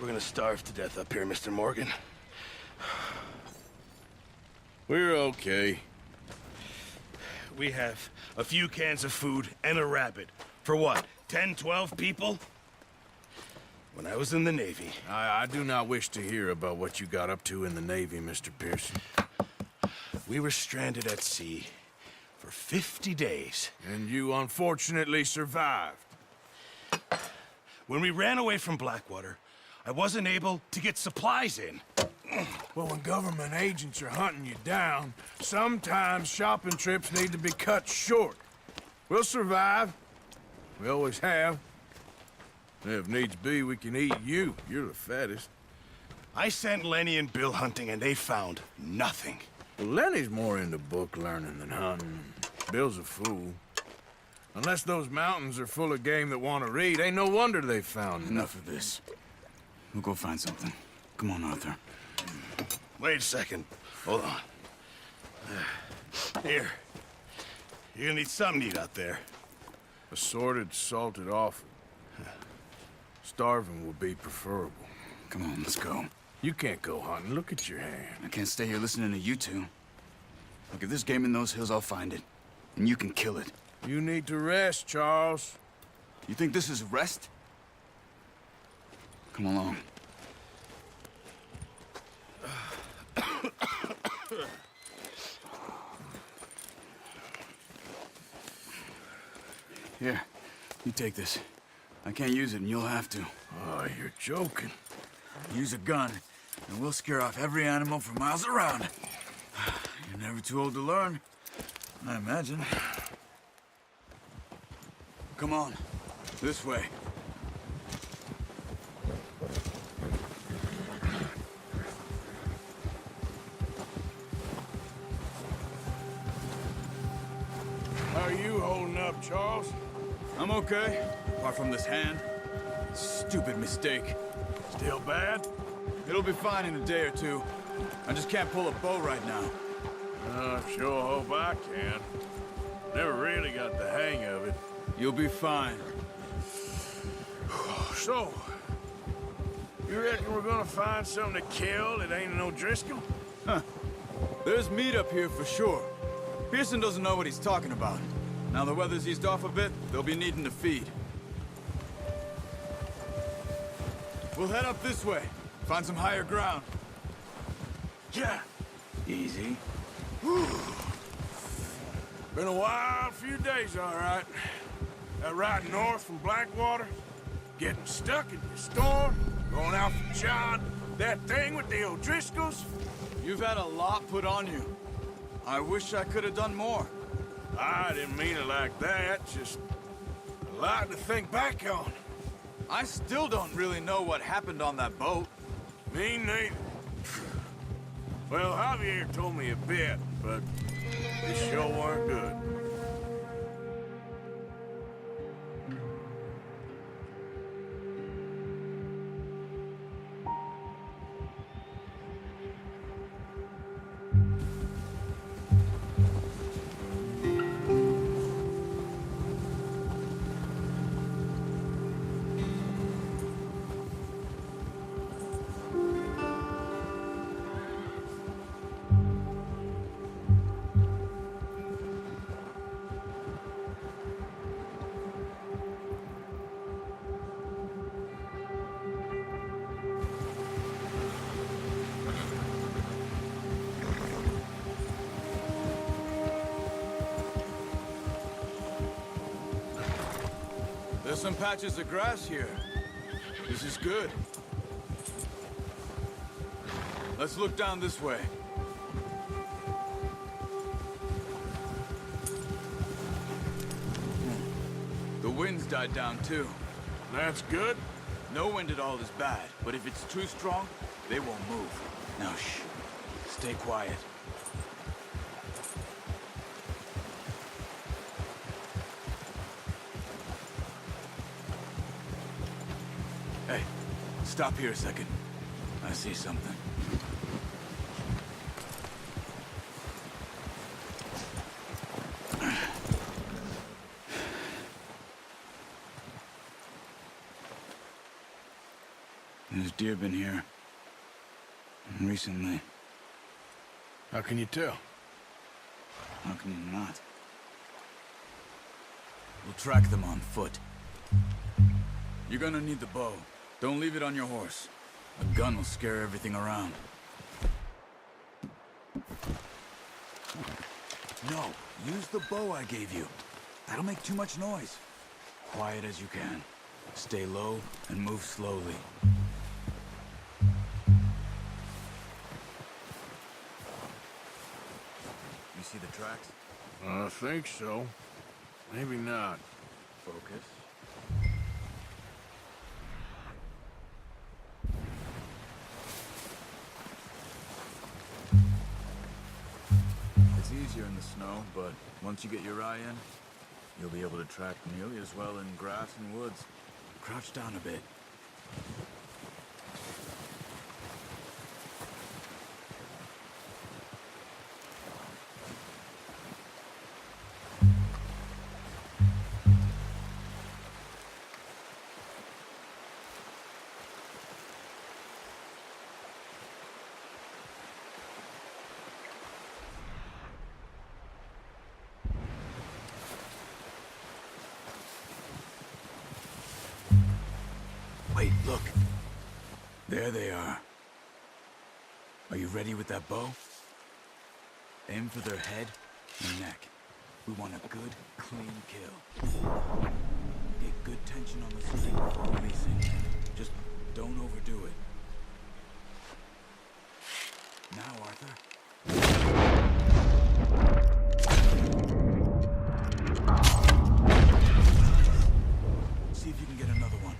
we're gonna starve to death up here, Mr. Morgan. We're okay. We have a few cans of food and a rabbit. For what, 10, 12 people? When I was in the Navy... I do not wish to hear about what you got up to in the Navy, Mr. Pearson. We were stranded at sea for 50 days. And you unfortunately survived. When we ran away from Blackwater, I wasn't able to get supplies in. Well, when government agents are hunting you down, sometimes shopping trips need to be cut short. We'll survive. We always have. If needs be, we can eat you. You're the fattest. I sent Lenny and Bill hunting, and they found nothing. Well, Lenny's more into book learning than hunting. Bill's a fool. Unless those mountains are full of game that want to read, ain't no wonder they found Enough of this. We'll go find something. Come on, Arthur. Wait a second. Hold on. Here. You're gonna need something to eat out there. Assorted, salted offal. Starving would be preferable. Come on, let's go. You can't go hunting. Look at your hand. I can't stay here listening to you two. Look, if there's game in those hills, I'll find it. And you can kill it. You need to rest, Charles. You think this is rest? Come along. Here, you take this. I can't use it, and you'll have to. Oh, you're joking. Use a gun, and we'll scare off every animal for miles around. You're never too old to learn, I imagine. Come on, this way. How are you holding up, Charles? I'm okay, apart from this hand. Stupid mistake. Still bad? It'll be fine in a day or two. I just can't pull a bow right now. I sure hope I can. Never really got the hang of it. You'll be fine. So, you reckon we're gonna find something to kill that ain't no Driscoll? Huh. There's meat up here for sure. Pearson doesn't know what he's talking about. Now the weather's eased off a bit, they'll be needing to feed. We'll head up this way. Find some higher ground. Yeah. Easy. Been a wild few days, all right. That ride north from Blackwater, getting stuck in the storm, going out for John, that thing with the O'Driscolls. You've had a lot put on you. I wish I could have done more. I didn't mean it like that, just a lot to think back on. I still don't really know what happened on that boat. Me neither. Well, Javier told me a bit, but it sure weren't good. There's some patches of grass here. This is good. Let's look down this way. The wind's died down too. That's good. No wind at all is bad, but if it's too strong, they won't move. Now shh. Stay quiet. Hey, stop here a second. I see something. There's deer been here. Recently. How can you tell? How can you not? We'll track them on foot. You're gonna need the bow. Don't leave it on your horse. A gun will scare everything around. No, use the bow I gave you. That'll make too much noise. Quiet as you can. Stay low and move slowly. You see the tracks? I think so. Maybe not. Focus. It's easier in the snow, but once you get your eye in, you'll be able to track nearly as well in grass and woods. Crouch down a bit. Wait, look. There they are. Are you ready with that bow? Aim for their head and neck. We want a good, clean kill. Get good tension on the string before releasing. Just don't overdo it. Now, Arthur. See if you can get another one.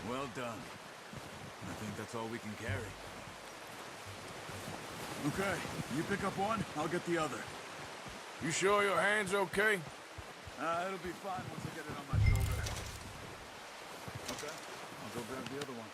Well done. I think that's all we can carry. Okay, you pick up one, I'll get the other. You sure your hand's okay? It'll be fine once I get it on my shoulder. Okay, I'll go grab the other one.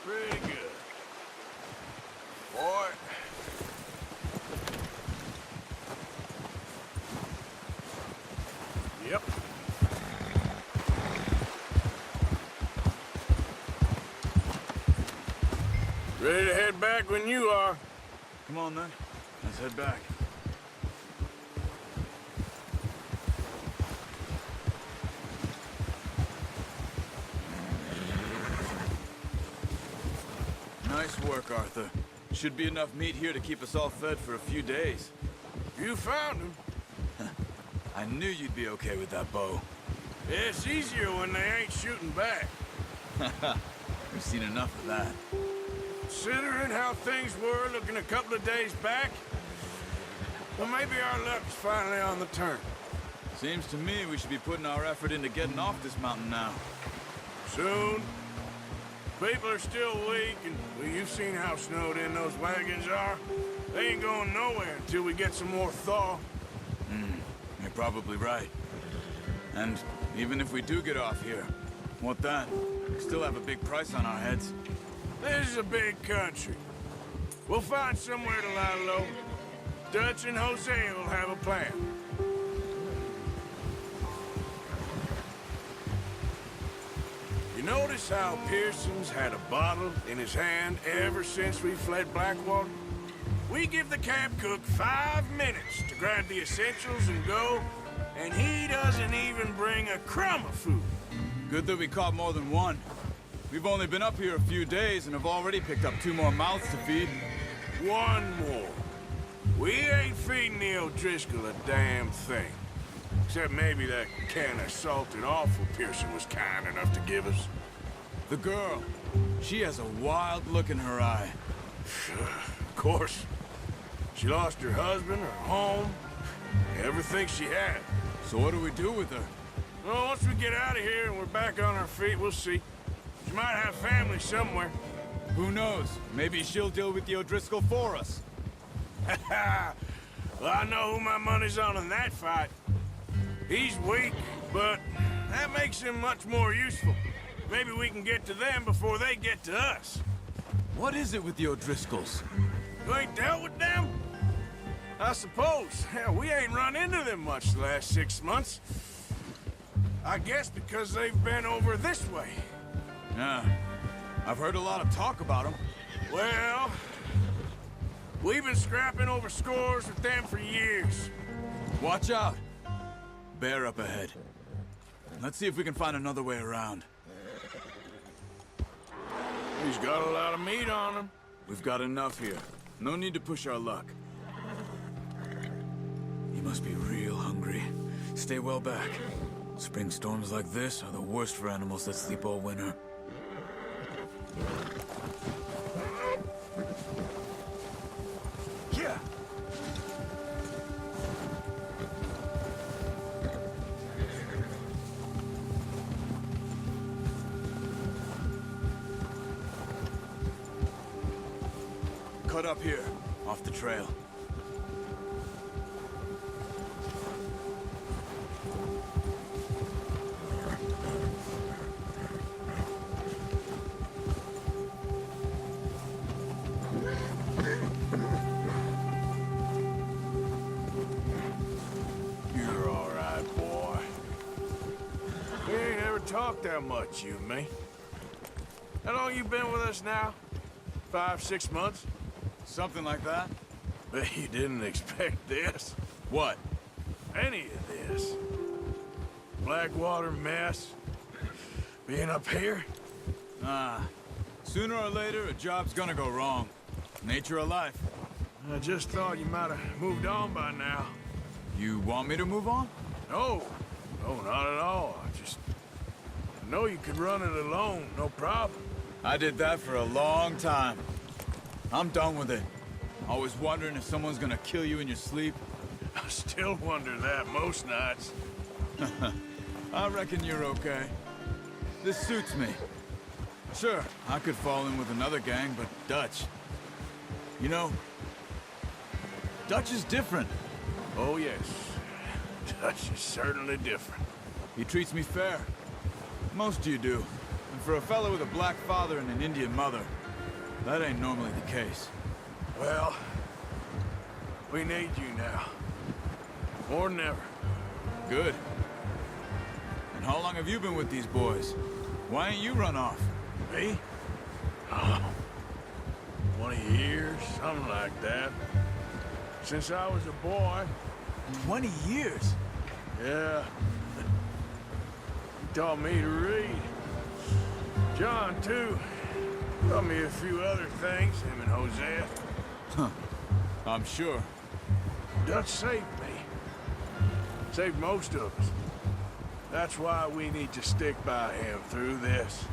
Pretty good. Boy. Yep. Ready to head back when you are. Come on then, let's head back. Nice work, Arthur. Should be enough meat here to keep us all fed for a few days. You found him. I knew you'd be okay with that bow. Yeah, it's easier when they ain't shooting back. We've seen enough of that. Considering how things were looking a couple of days back, well, maybe our luck's finally on the turn. Seems to me we should be putting our effort into getting off this mountain now. Soon. People are still weak, and well, you've seen how snowed in those wagons are. They ain't going nowhere until we get some more thaw. You're probably right. And even if we do get off here, what then? We still have a big price on our heads. This is a big country. We'll find somewhere to lie low. Dutch and Hosea will have a plan. You notice how Pearson's had a bottle in his hand ever since we fled Blackwater? We give the camp cook 5 minutes to grab the essentials and go, and he doesn't even bring a crumb of food. Good that we caught more than one. We've only been up here a few days and have already picked up 2 more mouths to feed. 1 more. We ain't feeding the O'Driscoll a damn thing. Except maybe that can of salted offal Pearson was kind enough to give us. The girl, she has a wild look in her eye. Of course. She lost her husband, her home, everything she had. So what do we do with her? Well, once we get out of here and we're back on our feet, we'll see. She might have family somewhere. Who knows? Maybe she'll deal with the O'Driscoll for us. Well, I know who my money's on in that fight. He's weak, but that makes him much more useful. Maybe we can get to them before they get to us. What is it with the O'Driscolls? You ain't dealt with them? I suppose. Hell, we ain't run into them much the last 6 months. I guess because they've been over this way. Yeah, I've heard a lot of talk about them. Well, we've been scrapping over scores with them for years. Watch out. Bear up ahead. Let's see if we can find another way around. He's got a lot of meat on him. We've got enough here. No need to push our luck. He must be real hungry. Stay well back. Spring storms like this are the worst for animals that sleep all winter. Yeah. Cut up here, off the trail. You're all right, boy. We ain't ever talked that much, you and me. How long you been with us now? 5, 6 months? Something like that? Bet you didn't expect this. What? Any of this. Blackwater mess. Being up here? Sooner or later, a job's gonna go wrong. Nature of life. I just thought you might have moved on by now. You want me to move on? No. No, not at all. I know you could run it alone, no problem. I did that for a long time. I'm done with it. Always wondering if someone's gonna kill you in your sleep. I still wonder that most nights. I reckon you're okay. This suits me. Sure, I could fall in with another gang, but Dutch... You know, Dutch is different. Oh, yes. Dutch is certainly different. He treats me fair. Most of you do. And for a fellow with a black father and an Indian mother, that ain't normally the case. Well, we need you now. More than ever. Good. And how long have you been with these boys? Why ain't you run off? Me? Oh, 20 years, something like that. Since I was a boy. 20 years? Yeah. He taught me to read. John, too. Taught me a few other things, him and Hosea. Huh. I'm sure. Dutch saved me. Saved most of us. That's why we need to stick by him through this.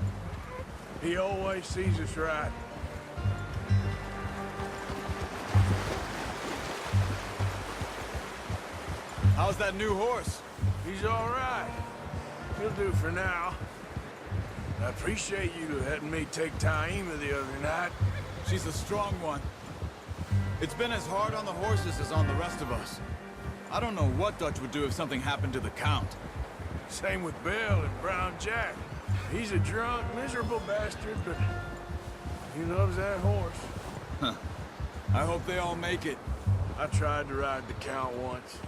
He always sees us right. How's that new horse? He's all right. He'll do for now. I appreciate you letting me take Taima the other night. She's a strong one. It's been as hard on the horses as on the rest of us. I don't know what Dutch would do if something happened to the Count. Same with Bill and Brown Jack. He's a drunk, miserable bastard, but he loves that horse. Huh. I hope they all make it. I tried to ride the Count once.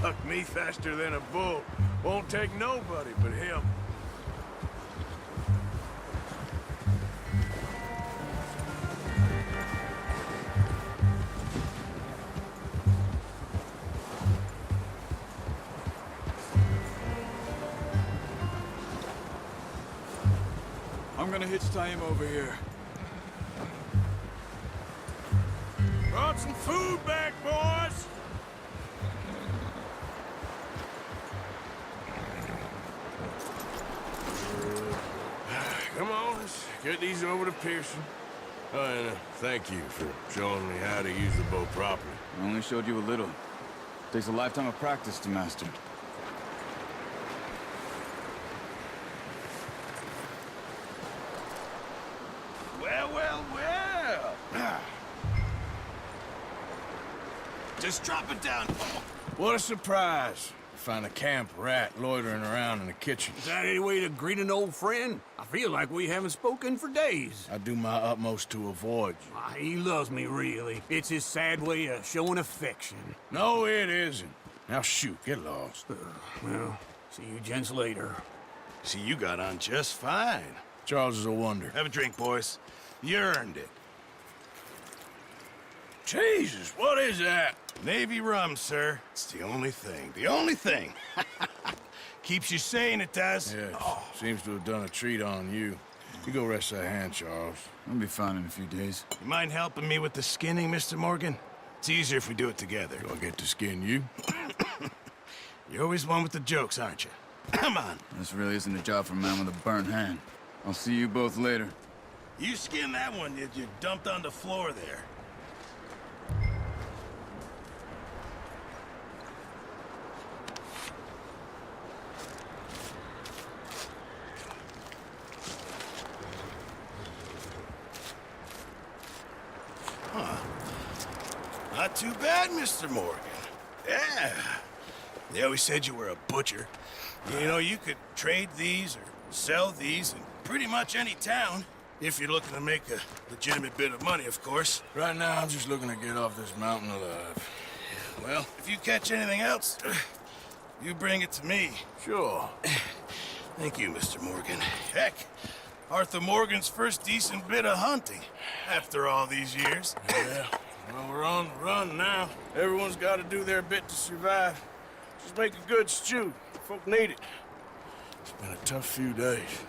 Bucked me faster than a bull. Won't take nobody but him. I'm gonna hitch Taima over here. Brought some food back, boys! Come on, let's get these over to Pearson. Oh, and thank you for showing me how to use the bow properly. I only showed you a little. Takes a lifetime of practice to master. Well, well, well. Just drop it down. What a surprise. Find a camp rat loitering around in the kitchen. Is that any way to greet an old friend? I feel like we haven't spoken for days. I do my utmost to avoid you. He loves me, really. It's his sad way of showing affection. No, it isn't. Now shoot, get lost. Well, see you gents later. See, you got on just fine. Charles is a wonder. Have a drink, boys. You earned it. Jesus, what is that? Navy rum, sir. It's the only thing. The only thing. Keeps you sane, it does. Yes, seems to have done a treat on you. You go rest that hand, Charles. I'll be fine in a few days. You mind helping me with the skinning, Mr. Morgan? It's easier if we do it together. Do I get to skin you? You're always one with the jokes, aren't you? Come on. This really isn't a job for a man with a burnt hand. I'll see you both later. You skin that one that you dumped on the floor there. Not too bad, Mr. Morgan. Yeah. They always said you were a butcher. You know, you could trade these or sell these in pretty much any town. If you're looking to make a legitimate bit of money, of course. Right now, I'm just looking to get off this mountain alive. Well, if you catch anything else, you bring it to me. Sure. Thank you, Mr. Morgan. Heck, Arthur Morgan's first decent bit of hunting after all these years. Yeah. Well, we're on the run now. Everyone's got to do their bit to survive. Just make a good stew. Folk need it. It's been a tough few days.